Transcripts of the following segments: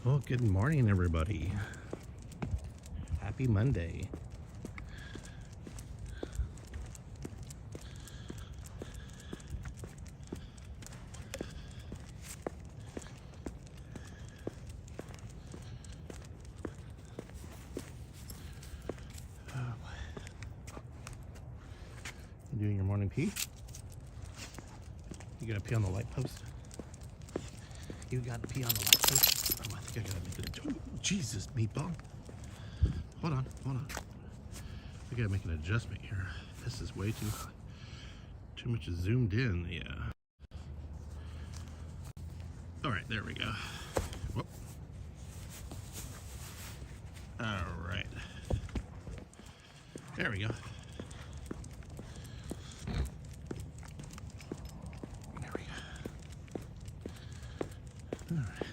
Well, good morning, everybody. Happy Monday. You doing your morning pee? You gonna pee on the light post? You gotta pee on the light post? Oh, I think I gotta make it. Oh, Jesus, meatball. Hold on. We gotta make an adjustment here. This is way too much zoomed in. Yeah. All right, there we go. Whoop. All right. There we go. There we go. All right.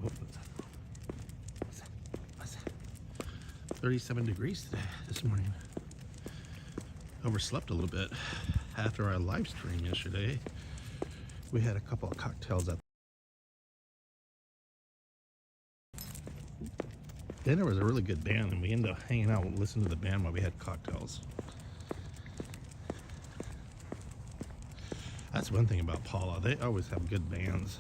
What's that? 37 degrees today, this morning. Overslept a little bit after our live stream yesterday. We had a couple of cocktails at then. There was a really good band, and we ended up hanging out and listening to the band while we had cocktails. That's one thing about Paula. They always have good bands.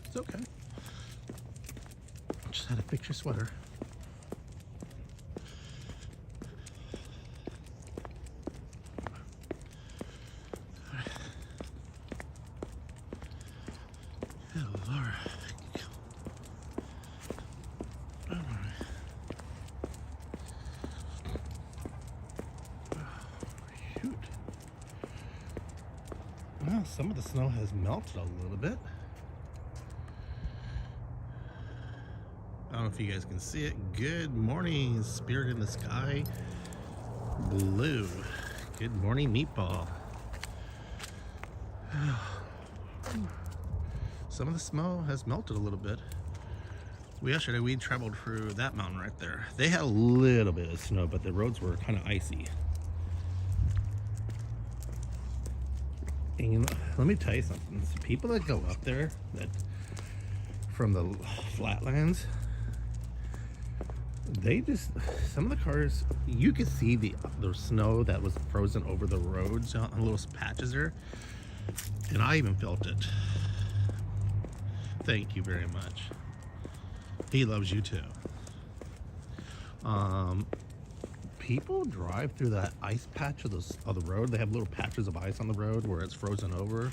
It's okay. Just had to fix your sweater. Oh, Lord. All right. Shoot. Well, some of the snow has melted a little bit. I don't know if you guys can see it. Good morning, Spirit in the Sky Blue. Good morning, Meatball. Some of the snow has melted a little bit. Yesterday we traveled through that mountain right there. They had a little bit of snow, but the roads were kind of icy. And let me tell you something. People that go up there that from the flatlands, some of the cars, you could see the snow that was frozen over the roads on little patches there, and I even felt it. Thank you very much. He loves you too. People drive through that ice patch of the road. They have little patches of ice on the road where it's frozen over,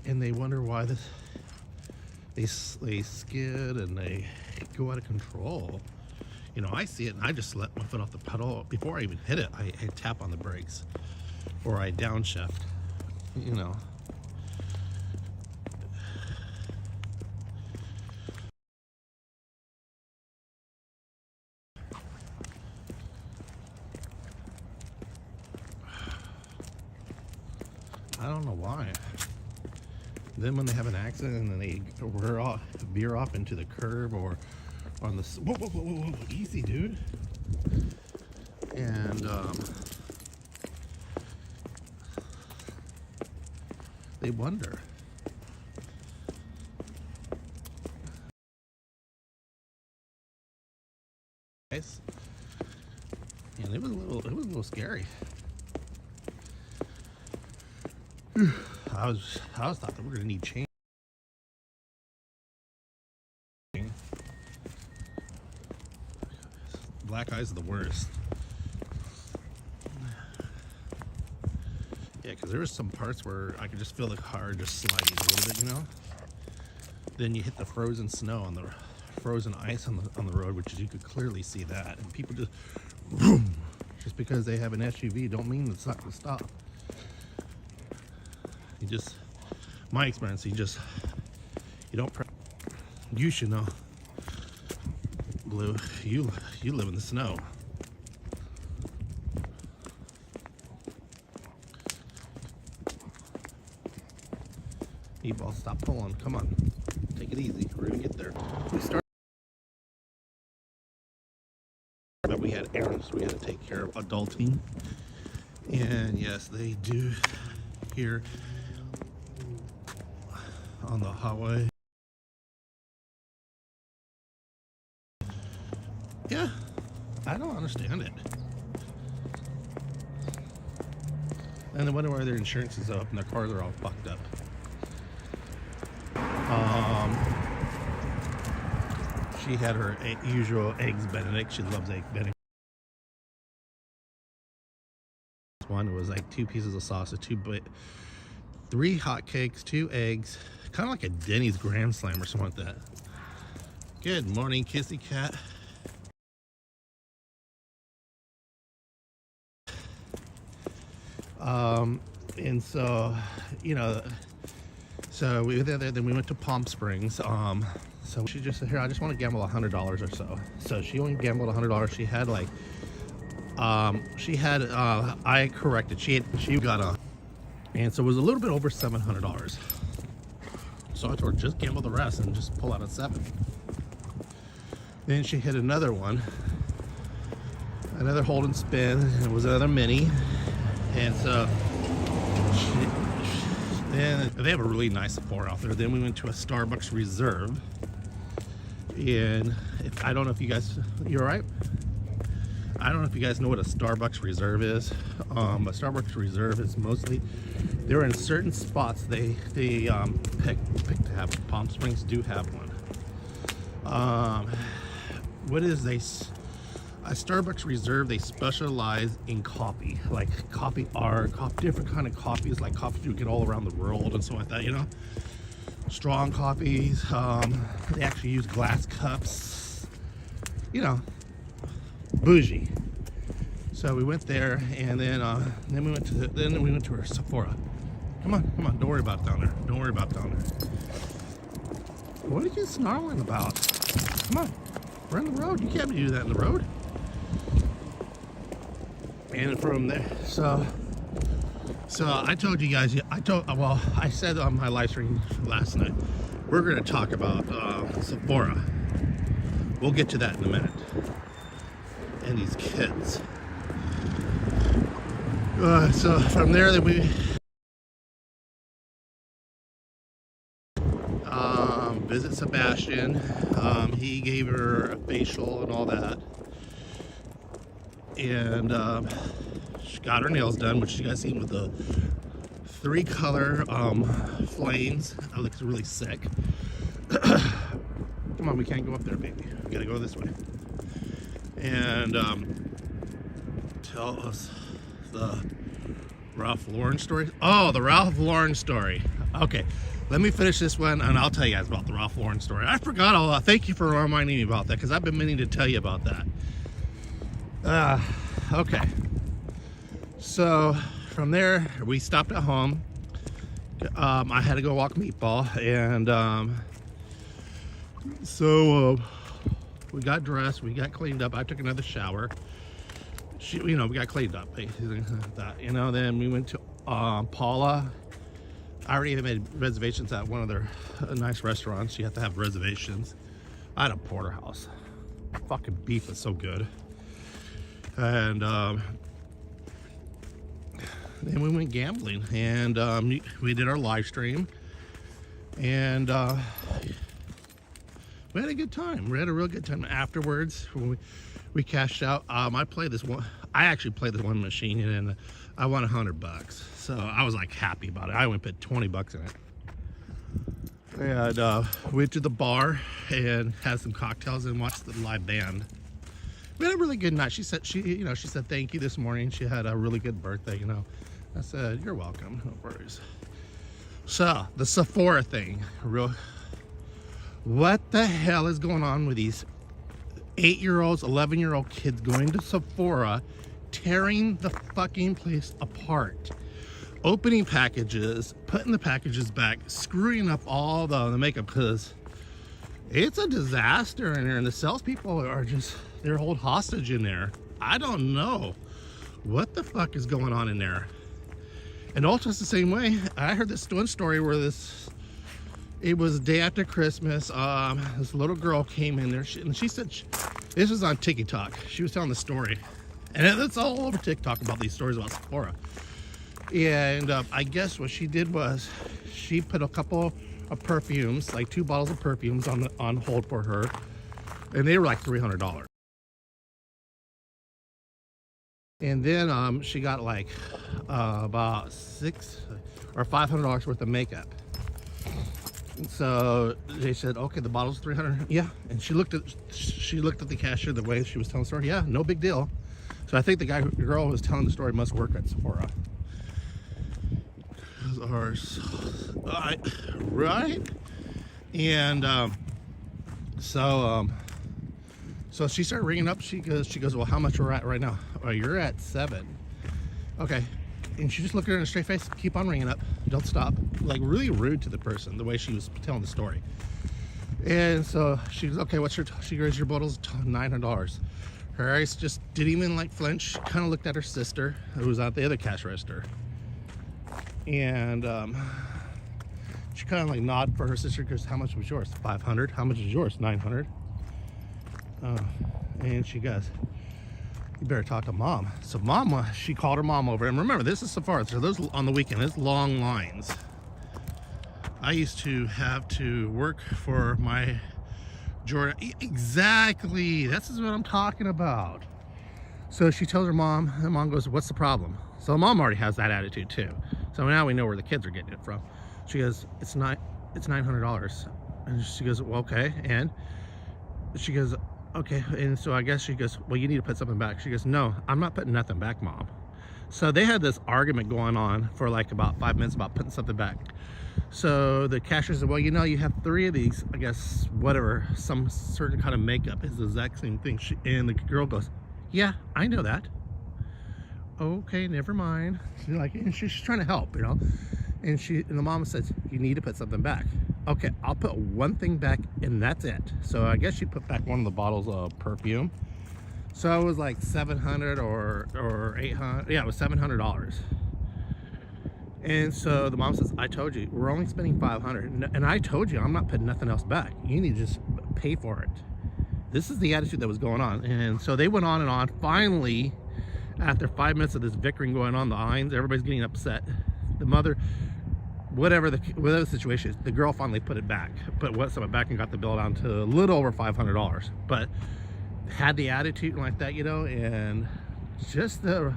and they wonder why they skid and they go out of control. You know, I see it and I just let my foot off the pedal. Before I even hit it, I tap on the brakes or I downshift, you know. I don't know why. Then when they have an accident and then they veer off into the curb or on the whoa, easy, dude. And they wonder. Guys, and it was a little scary. I was thought that we're gonna need change. Black eyes are the worst. Yeah, because there was some parts where I could just feel the car just sliding a little bit, you know. Then you hit the frozen snow on the frozen ice on the road, which you could clearly see that, and people just boom. Just because they have an SUV don't mean it's not gonna stop. My experience, you don't, you should know. Blue, you live in the snow. Meatball, stop pulling. Come on. Take it easy. We're gonna get there. We started, but we had errands we had to take care of, adulting. And yes, they do here on the highway. Yeah, I don't understand it. And I wonder why their insurance is up and their cars are all fucked up. She had her usual eggs Benedict. She loves egg Benedict. One was like 2 pieces of sausage, 3 hot cakes, 2 eggs, kind of like a Denny's Grand Slam or something like that. Good morning, Kissy Cat. And so, you know, so we were there, then we went to Palm Springs. So she just said, here, I just want to gamble $100 or so. So she only gambled $100. She had like, I corrected, she got a, and so it was a little bit over $700. So I told her, just gamble the rest and just pull out a 7. Then she hit another one, another hold and spin, and it was another mini. And so then they have a really nice Sephora out there. Then we went to a Starbucks Reserve, and I don't know if you guys, you're right. I don't know if you guys know what a Starbucks Reserve is. A Starbucks Reserve is mostly, they're in certain spots they pick to have. Palm Springs do have one. What is a Starbucks Reserve? They specialize in coffee, like coffee art, different kind of coffees, like coffee you get all around the world and so like that, you know. Strong coffees. They actually use glass cups, you know, bougie. So we went there, and then we went to our Sephora. Come on, don't worry about it down there. Don't worry about it down there. What are you snarling about? Come on, we're on the road. You can't do that in the road. And from there, so I told you guys, I said on my live stream last night, we're going to talk about Sephora. We'll get to that in a minute. And these kids. So from there, that we visit Sebastian. He gave her a facial and all that. And she got her nails done, which you guys seen with the 3 color flames. That looks really sick. Come on, we can't go up there, baby. We gotta go this way. And tell us the Ralph Lauren story. Oh, the Ralph Lauren story. Okay, let me finish this one and I'll tell you guys about the Ralph Lauren story. I forgot all that. Thank you for reminding me about that, because I've been meaning to tell you about that. Okay, so from there we stopped at home. I had to go walk Meatball, and so we got dressed, we got cleaned up. I took another shower. We got cleaned up, basically, that, you know. Then we went to Paula. I already made reservations at one of their nice restaurants. You have to have reservations. I had a porterhouse. Fucking beef is so good. And then we went gambling, and we did our live stream, and we had a good time. We had a real good time afterwards. When we cashed out. I actually played this one machine, and I won $100, so I was like happy about it. I went and put $20 in it, and went to the bar and had some cocktails and watched the live band. We had a really good night. She said thank you this morning. She had a really good birthday, you know. I said, you're welcome, no worries. So the Sephora thing, what the hell is going on with these 8-year-olds, 11-year-old kids going to Sephora, tearing the fucking place apart, opening packages, putting the packages back, screwing up all the makeup, because It's a disaster in there, and the salespeople are just, they're hold hostage in there. I don't know what the fuck is going on in there. And also it's the same way. I heard this one story where it was the day after Christmas. This little girl came in there, and she said, this was on TikTok. She was telling the story. And it's all over TikTok about these stories about Sephora. And I guess what she did was she put a couple of perfumes, like 2 bottles of perfumes on hold for her. And they were like $300. And then she got like about $600 or $500 worth of makeup. So they said, okay, the bottle's $300. Yeah. And she looked at the cashier the way she was telling the story. Yeah, no big deal. So I think the girl who was telling the story must work at Sephora. Right? And so she started ringing up. She goes, well, how much we're at right now? Oh, you're at 7. Okay. And she just looked at her in a straight face, keep on ringing up, don't stop. Like really rude to the person, the way she was telling the story. And so she goes, okay, she goes, your bottle's $900. Her eyes just didn't even like flinch. She kind of looked at her sister, who was at the other cash register. And she kind of like nodded for her sister, because how much was yours? 500. How much is yours? 900. And she goes, you better talk to mom. So mom, she called her mom over. And remember, this is Sephora, so those on the weekend, it's long lines. I used to have to work for my Jordan. Exactly, this is what I'm talking about. So she tells her mom, and mom goes, what's the problem? So mom already has that attitude too. So now we know where the kids are getting it from. She goes, it's $900. And she goes, well, okay. And she goes, okay. And so I guess she goes, well, you need to put something back. She goes, no, I'm not putting nothing back, mom. So they had this argument going on for like about 5 minutes about putting something back. So the cashier said, well, you know, you have 3 of these, I guess, whatever, some certain kind of makeup is the exact same thing. And the girl goes, yeah, I know that. Okay, never mind. She's like, and she's trying to help, you know. And the mom says, you need to put something back. Okay, I'll put one thing back, and that's it. So I guess she put back one of the bottles of perfume. So it was like $700 or $800. Yeah, it was $700. And so the mom says, I told you, we're only spending $500. And I told you, I'm not putting nothing else back. You need to just pay for it. This is the attitude that was going on. And so they went on and on. Finally, after 5 minutes of this bickering going on, the lines, everybody's getting upset. The mother, whatever the situation is, the girl finally put it back. Put something back and got the bill down to a little over $500. But had the attitude like that, you know, and just the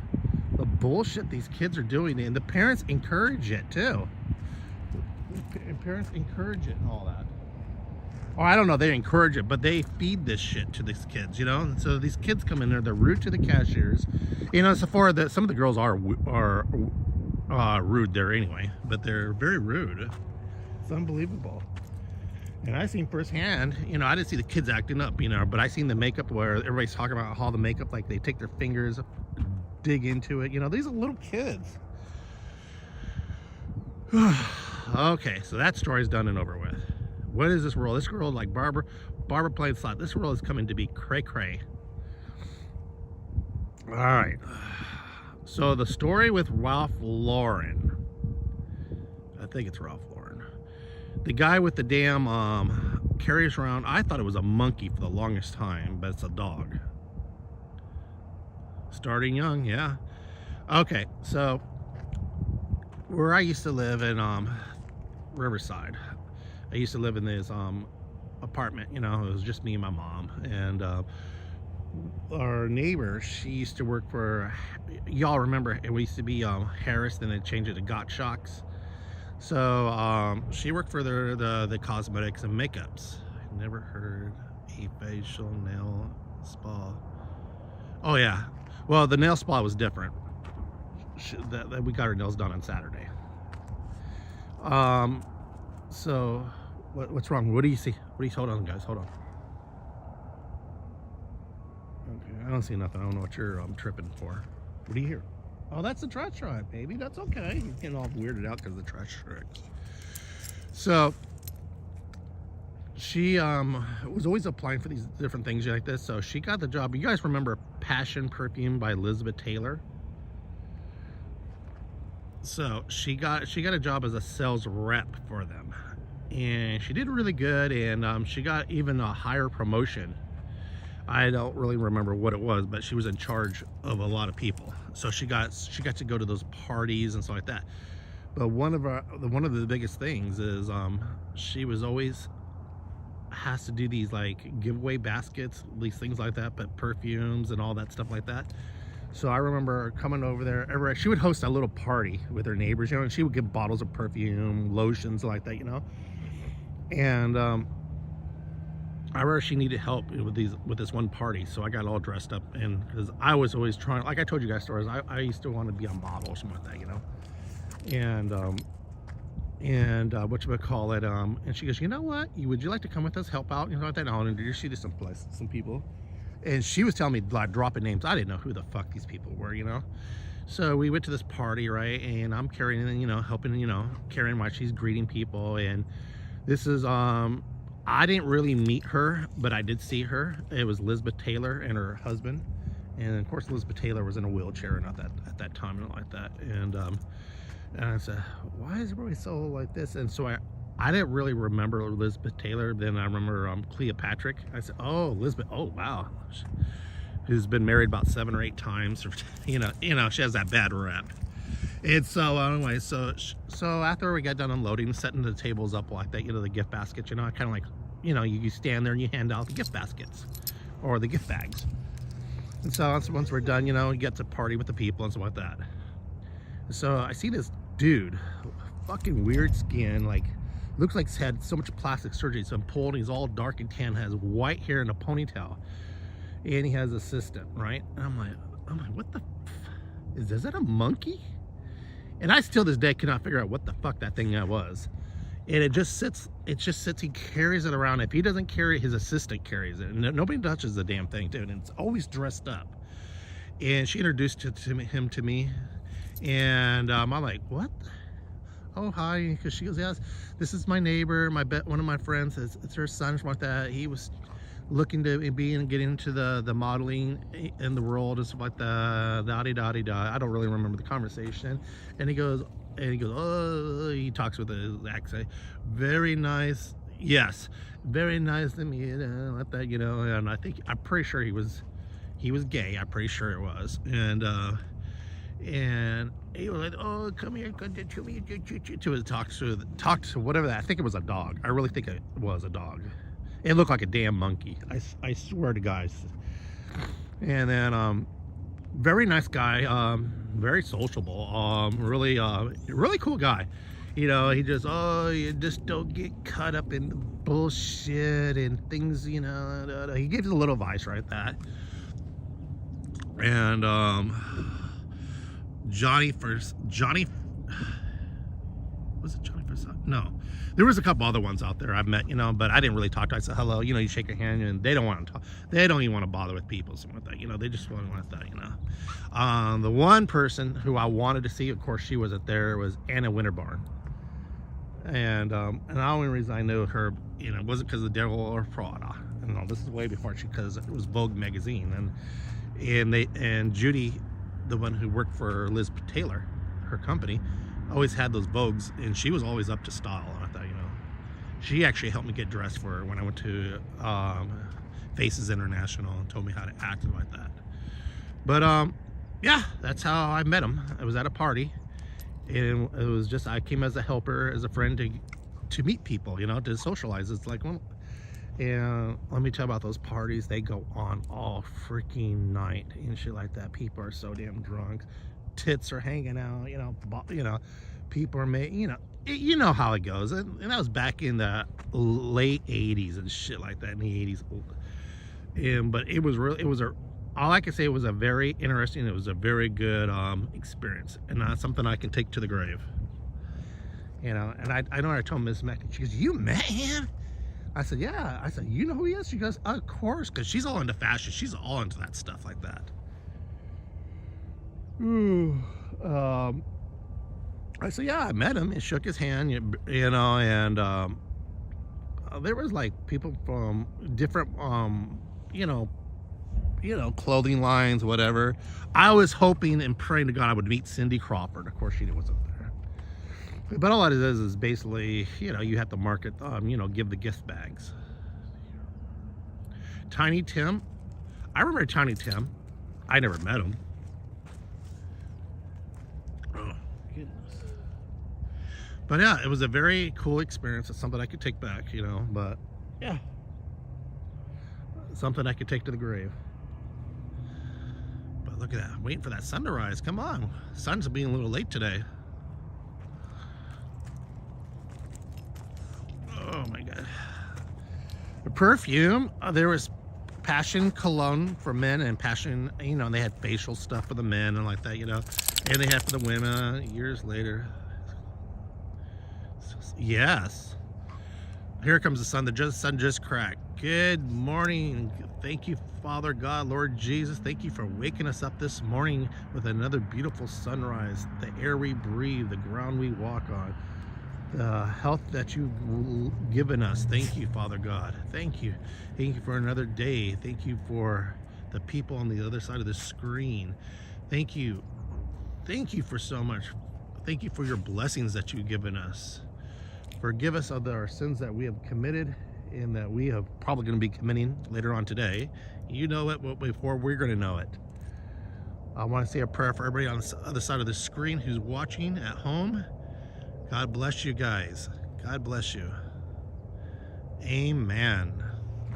bullshit these kids are doing, and the parents encourage it too. And parents encourage it and all that. Or I don't know, they encourage it, but they feed this shit to these kids, you know. And so these kids come in there, they're rude to the cashiers. You know, Sephora, some of the girls are rude there anyway, but they're very rude. It's unbelievable. And I seen firsthand, you know, I didn't see the kids acting up, you know, but I seen the makeup where everybody's talking about how the makeup, like they take their fingers, dig into it, you know. These are little kids. Okay, so that story's done and over with. What is this world? This world, like Barbara playing slot, this world is coming to be cray-cray. All right. So the story with Ralph Lauren. I think it's Ralph Lauren. The guy with the damn carries around, I thought it was a monkey for the longest time, but it's a dog. Starting young, yeah. Okay, so where I used to live in Riverside, I used to live in this apartment, you know, it was just me and my mom. And our neighbor, she used to work for, y'all remember, it used to be Harris, then they changed it to Got Shocks. So she worked for the cosmetics and makeups. I never heard a facial nail spa. Oh yeah, well the nail spa was different. We got her nails done on Saturday. So what's wrong? What do you see? Hold on, guys, hold on. Okay, I don't see nothing. I don't know what you're tripping for. What do you hear? Oh, that's the trash truck, baby. That's okay. You're getting all weirded out because of the trash trucks. So she was always applying for these different things like this. So she got the job. You guys remember Passion Perfume by Elizabeth Taylor? So she got a job as a sales rep for them, and she did really good, and she got even a higher promotion. I don't really remember what it was, but she was in charge of a lot of people. So she got to go to those parties and stuff like that. But one of the biggest things is she was always has to do these like giveaway baskets, these things like that, but perfumes and all that stuff like that. So I remember coming over there. She would host a little party with her neighbors, you know, and she would give bottles of perfume, lotions like that, you know. And I remember she needed help with this one party, so I got all dressed up, and because I was always trying, like I told you guys stories, I used to want to be on model or something like that, you know. And whatchamacallit, and she goes, you know what, would you like to come with us, help out, you know, like that? I'll introduce you to some people. And she was telling me, like, dropping names. I didn't know who the fuck these people were, you know. So we went to this party, right, and I'm carrying, you know, helping, you know, carrying while she's greeting people. And this is I didn't really meet her, but I did see her. It was Elizabeth Taylor and her husband, and of course Elizabeth Taylor was in a wheelchair and at that time and like that. And I said, why is everybody so like this? And so I didn't really remember Elizabeth Taylor. Then I remember Cleopatra. I said, oh, Elizabeth, oh wow, who's been married about 7 or 8 times, or you know, she has that bad rep. And so anyway, so after we got done unloading, setting the tables up like that, you know, the gift baskets, you know, I kind of like, you know, you stand there and you hand out the gift baskets or the gift bags. And so once we're done, you know, you get to party with the people and stuff like that. So I see this dude, fucking weird skin, like looks like he's had so much plastic surgery. So I'm pulled, he's all dark and tan, has white hair and a ponytail, and he has an assistant, right? And I'm like, what the is that a monkey? And I still this day cannot figure out what the fuck that thing was. And it just sits, he carries it around. If he doesn't carry it, his assistant carries it. And nobody touches the damn thing, dude. And it's always dressed up. And she introduced him to me. And I'm like, what? Oh, hi. Because she goes, yes, this is my neighbor, one of my friends. It's her son, something like that. He was looking to get into the modeling in the world and stuff like that. Da-di-da-di-da. I don't really remember the conversation. And he goes, oh, he talks with his accent. Very nice. Yes, very nice to meet you, like that, you know. And I'm pretty sure he was gay. I'm pretty sure it was. And he was like, oh, come here, to me, to talk to whatever that. I think it was a dog. I really think it was a dog. It looked like a damn monkey. I swear to guys. And then very nice guy, very sociable, really cool guy. You know, he just, oh, you just don't get caught up in the bullshit and things, you know. He gives a little advice, right? That. And Johnny, was it Johnny first? No, there was a couple other ones out there I've met, you know, but I didn't really talk to. I said hello, you know, you shake your hand, and they don't want to talk. They don't even want to bother with people, something like that, you know. They just want that, you know. The one person who I wanted to see, of course, she wasn't there, was Anna Winterbarn. And the only reason I knew her, you know, wasn't because of the Devil or Prada. No, this is way before because it was Vogue magazine, and Judy, the one who worked for Liz Taylor, her company, always had those Vogues, and she was always up to style. I thought, you know, she actually helped me get dressed for her when I went to Faces International and told me how to act and like that. But yeah, that's how I met him. I was at a party, and it was just, I came as a helper, as a friend to meet people, you know, to socialize. It's like, well, and let me tell you about those parties. They go on all freaking night and shit like that. People are so damn drunk. Tits are hanging out, you know, people are making, you know how it goes. And that was back in the late 80s and shit like that, in the 80s. But it was really, all I can say, it was a very interesting, it was a very good experience, and that's something I can take to the grave. You know, and I know I told Miss Mac, she goes, you met him? I said, yeah. I said, you know who he is? She goes, of course, because she's all into fashion. She's all into that stuff like that. I said, yeah, I met him and shook his hand, you know, and there was like people from different, clothing lines, whatever. I was hoping and praying to God I would meet Cindy Crawford. Of course, she wasn't there. But all it is basically, you have to market, give the gift bags. Tiny Tim. I remember Tiny Tim. I never met him. Oh, goodness. But yeah, it was a very cool experience. It's something I could take back, but yeah. Something I could take to the grave. But look at that. I'm waiting for that sun to rise. Come on. The sun's being a little late today. Oh my God. The perfume, there was Passion cologne for men and Passion, they had facial stuff for the men and like that, and they had for the women years later. Yes. Here comes the sun. The sun just cracked. Good morning. Thank you, Father God, Lord Jesus. Thank you for waking us up this morning with another beautiful sunrise. The air we breathe, the ground we walk on, the health that you've given us. Thank you, Father God. Thank you. Thank you for another day. Thank you for the people on the other side of the screen. Thank you. Thank you for so much. Thank you for your blessings that you've given us. Forgive us of our sins that we have committed and that we have probably going to be committing later on today. You know it before we're going to know it. I want to say a prayer for everybody on the other side of the screen who's watching at home. God bless you guys. God bless you. Amen.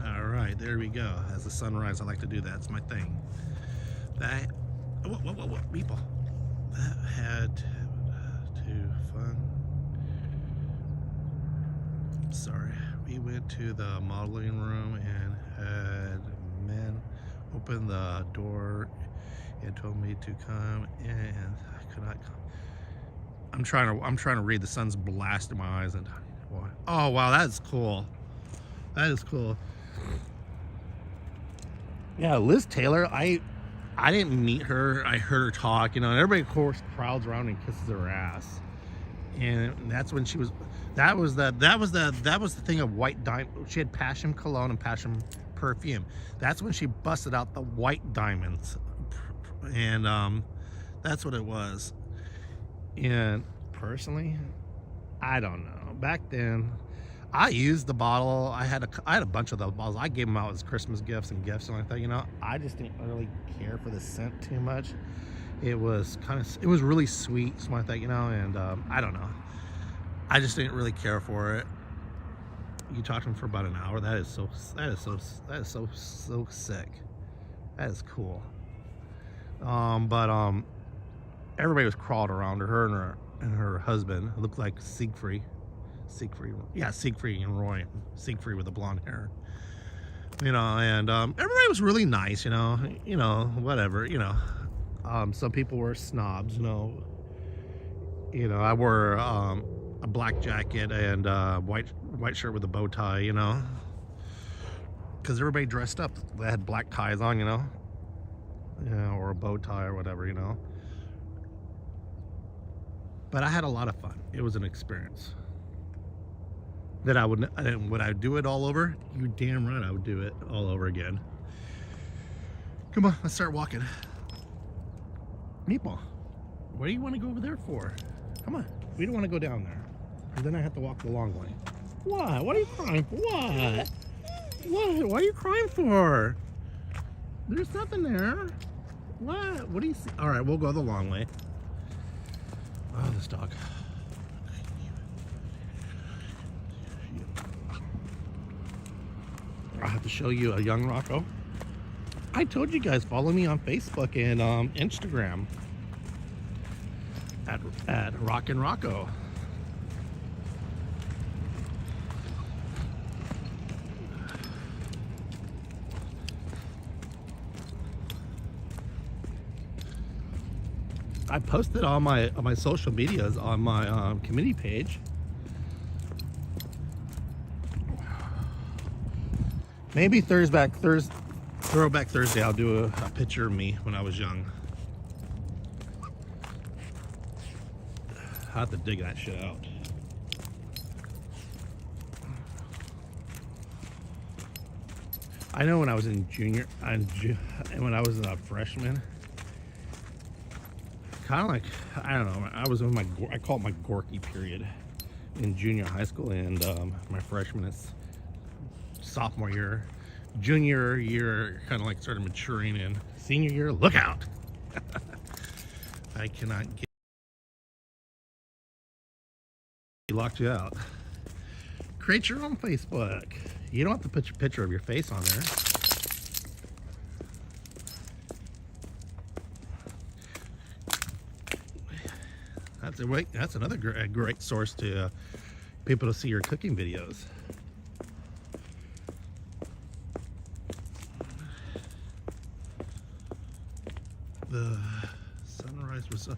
All right, there we go. As the sun rises, I like to do that. It's my thing. That, what, people? That had too fun. Sorry. We went to the modeling room and had men open the door and told me to come in, and I could not come. I'm trying to read. The sun's blasting my eyes, and oh wow, that's cool. That is cool. Yeah, Liz Taylor. I didn't meet her. I heard her talk. And everybody of course crowds around and kisses her ass. And that's when she was. That was the thing of white diamond. She had Passion cologne and Passion perfume. That's when she busted out the white diamonds, and that's what it was. And personally, I don't know. Back then, I used the bottle. I had a bunch of those bottles. I gave them out as Christmas gifts and gifts and like that. I just didn't really care for the scent too much. It was really sweet, something like that. And I don't know. I just didn't really care for it. You talked to him for about an hour. That is so sick. That is cool. But everybody was crawled around her and her husband. It looked like Siegfried. Yeah, Siegfried and Roy. Siegfried with the blonde hair. And everybody was really nice. Whatever. Some people were snobs. I wore a black jacket and white shirt with a bow tie. Because everybody dressed up. They had black ties on. Or a bow tie or whatever. But I had a lot of fun. It was an experience that would I do it all over? You damn right I would do it all over again. Come on, let's start walking. Meatball, what do you want to go over there for? Come on, we don't want to go down there. And then I have to walk the long way. What? What are you crying for? What? What? What are you crying for? There's nothing there. What? What do you see? All right, we'll go the long way. Oh, this dog. I have to show you a young Rocco. I told you guys, follow me on Facebook and Instagram at Rockin' Rocco. I posted on my social medias on my community page. Maybe Throwback Thursday, I'll do a picture of me when I was young. I have to dig that shit out. I know when I was in when I was a freshman, kind of like, I don't know, I was in I call it my Gorky period in junior high school, and my freshman is sophomore year. Junior year kind of like started maturing, and senior year, look out. I cannot get, he locked you out. Create your own Facebook. You don't have to put your picture of your face on there. That's another great source to people to see your cooking videos. The sunrise was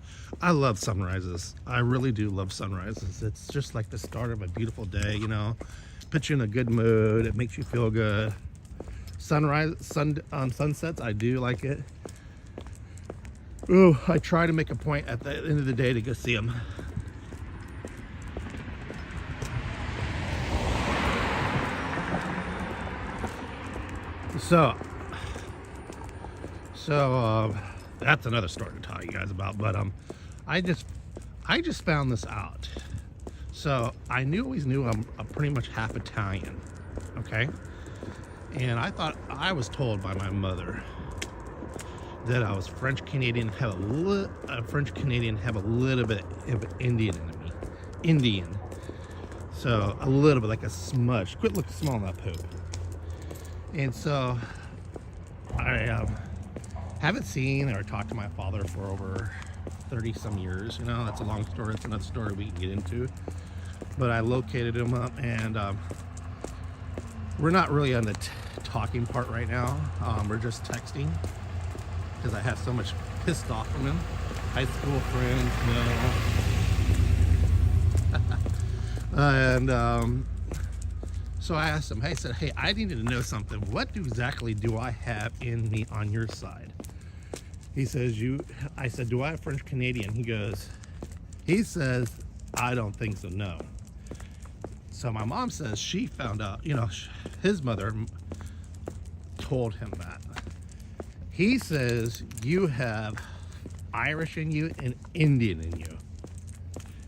I love sunrises. I really do love sunrises. It's just like the start of a beautiful day, you know. Puts you in a good mood. It makes you feel good. Sunsets, I do like it. Ooh, I try to make a point at the end of the day to go see them. So that's another story to tell you guys about. But I just found this out. So I always knew I'm pretty much half Italian, okay? And I thought, I was told by my mother that I was French Canadian, have a little bit of Indian in me, Indian. So a little bit, like a smudge. Quit looking small in that poop. And so I haven't seen or talked to my father for over 30 some years. You know, that's a long story. It's another story we can get into. But I located him up, and we're not really on the talking part right now. We're just texting because I have so much pissed off from him. High school friends, no. And so I asked him, I said, hey, I needed to know something. What exactly do I have in me on your side? He says, I said, do I have French Canadian? He says, I don't think so, no. So my mom says she found out, you know, his mother told him that. He says, you have Irish in you and Indian in you.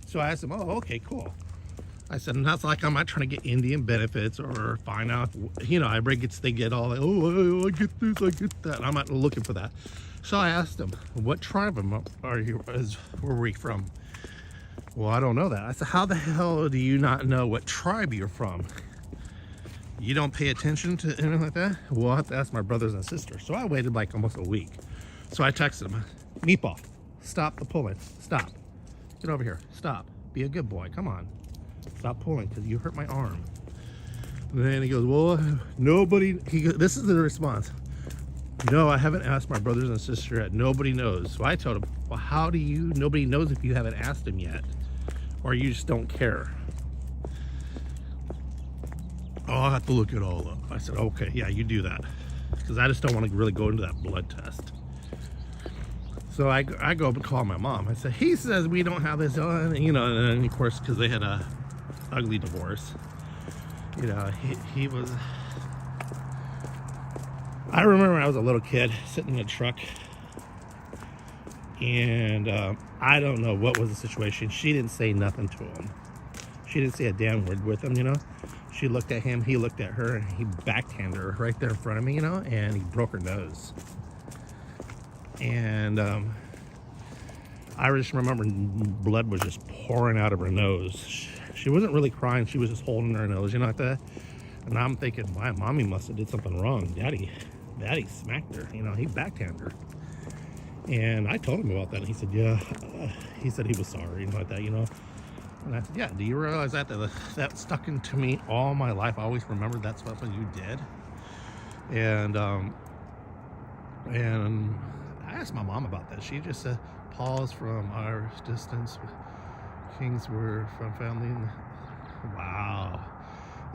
So I asked him, oh, okay, cool. I said, and that's like, I'm not trying to get Indian benefits or find out, you know, they get all like, oh, I get this, I get that. I'm not looking for that. So I asked him, what tribe were we from? Well, I don't know that. I said, how the hell do you not know what tribe you're from? You don't pay attention to anything like that? Well, I have to ask my brothers and sisters. So I waited like almost a week. So I texted him, meatball, stop the pulling. Stop. Get over here. Stop. Be a good boy. Come on. Stop pulling because you hurt my arm. And then he goes, well, this is the response. No, I haven't asked my brothers and sisters yet. Nobody knows. So I told him, well, how do you, nobody knows if you haven't asked them yet? Or you just don't care? Oh, I'll have to look it all up. I said, okay, yeah, you do that. Because I just don't want to really go into that blood test. So I go up and call my mom. I said, he says we don't have this on, you know, and of course, because they had a ugly divorce. You know, he was, I remember when I was a little kid sitting in a truck, and I don't know what was the situation. She didn't say nothing to him. She didn't say a damn word with him, you know. She looked at him, he looked at her, and he backhanded her right there in front of me, you know, and he broke her nose. And I just remember blood was just pouring out of her nose. She wasn't really crying, she was just holding her nose, you know, like that. And I'm thinking, my mommy must have did something wrong. Daddy smacked her, you know, he backhanded her. And I told him about that, and he said, yeah. He said he was sorry, and like that, you know. And I said, yeah, do you realize that that stuck into me all my life? I always remembered that's what you did. And I asked my mom about that. She just said, Paul's from Irish distance. Kings were from family. Wow.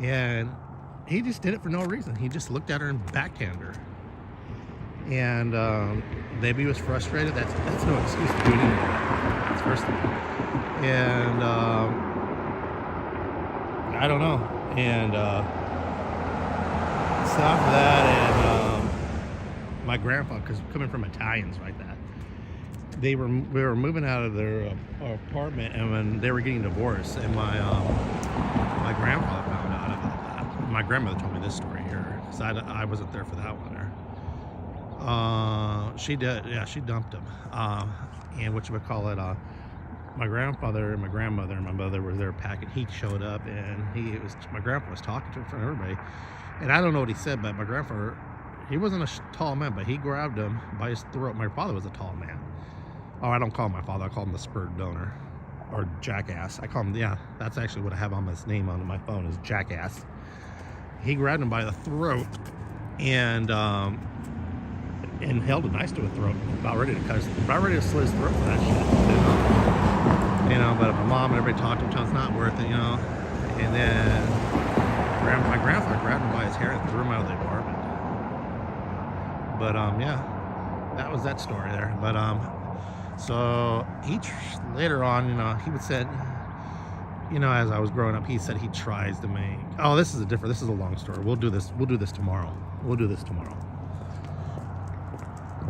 And he just did it for no reason. He just looked at her and backhanded her. And maybe he was frustrated. That's no excuse for doing anything. That's first thing. And I don't know. And So after that, and my grandpa, because coming from Italians like that, we were moving out of their apartment, and when they were getting divorced, and my grandfather found out about that. My grandmother told me this story here, because I wasn't there for that one there. She did, yeah, she dumped him. And my grandfather and my grandmother and my mother were there packing. He showed up, and my grandpa was talking to him in front of everybody. And I don't know what he said, but my grandfather, he wasn't a tall man, but he grabbed him by his throat. My father was a tall man. Oh, I don't call him my father. I call him the spurred donor, or jackass. I call him, yeah, that's actually what I have on his name on my phone, is jackass. He grabbed him by the throat and held a knife to his throat, about ready to slit his throat for that shit. But my mom and everybody talked to him, it's not worth it, And then my grandfather grabbed him by his hair and threw him out of the apartment. But yeah, that was that story there. But so later on, he would said, as I was growing up, he said he tries to make. Oh, this is a long story. We'll do this tomorrow.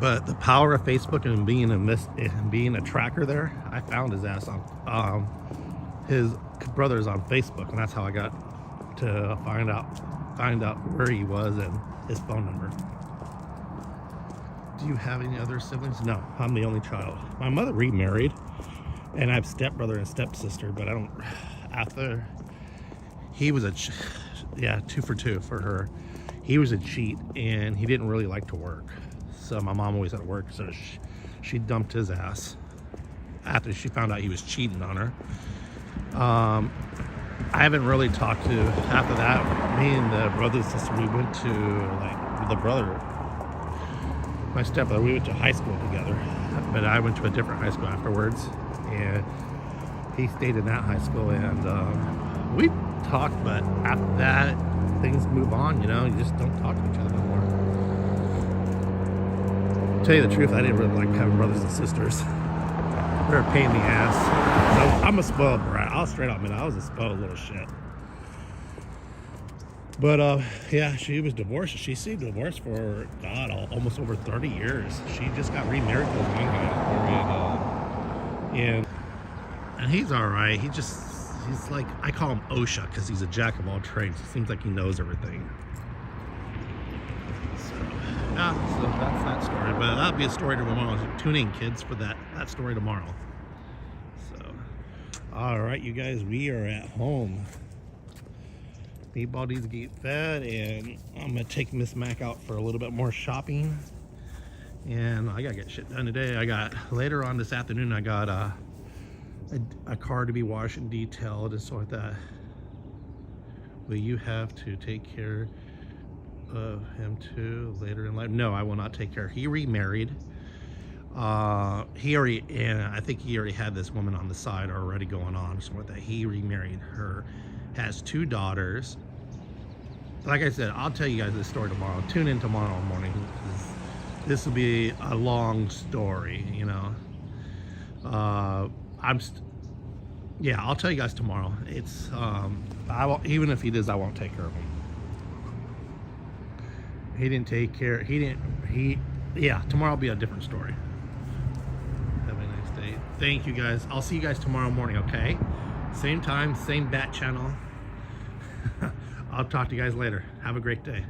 But the power of Facebook and being a tracker there, I found his ass on his brother's on Facebook, and that's how I got to find out where he was and his phone number. Do you have any other siblings? No, I'm the only child. My mother remarried, and I have stepbrother and stepsister, but I don't. After he was 2 for 2 for her. He was a cheat, and he didn't really like to work. So my mom always had to work, so she dumped his ass after she found out he was cheating on her. I haven't really talked to, after that, me and the brother and sister, we went to, my stepbrother, we went to high school together, but I went to a different high school afterwards, and he stayed in that high school, and we talked, but after that, things move on, you just don't talk to each other no more. To tell you the truth, I didn't really like having brothers and sisters. They're a pain in the ass. So I'm a spoiled brat. I'll straight up admit I was a spoiled little shit. But yeah, she was divorced. She stayed divorced for almost over 30 years. She just got remarried to one guy, and he's all right. He's like, I call him OSHA because he's a jack of all trades. It seems like he knows everything. So that's that story. But that'll be a story tomorrow. Tune in, kids, for that story tomorrow. So, all right, you guys, we are at home. Meatball needs to get fed, and I'm gonna take Miss Mac out for a little bit more shopping. And I gotta get shit done today. Later on this afternoon, I got a car to be washed and detailed and stuff like that. Will you have to take care of him too later in life? No, I will not take care. He remarried. I think he already had this woman on the side already going on, something like that. He remarried her, has 2 daughters. Like I said, I'll tell you guys this story tomorrow. Tune in tomorrow morning. This will be a long story, yeah, I'll tell you guys tomorrow. It's even if he does, I won't take care of him. He didn't take care. Yeah, tomorrow will be a different story. Have a nice day. Thank you guys. I'll see you guys tomorrow morning, okay? Same time, same bat channel. I'll talk to you guys later. Have a great day.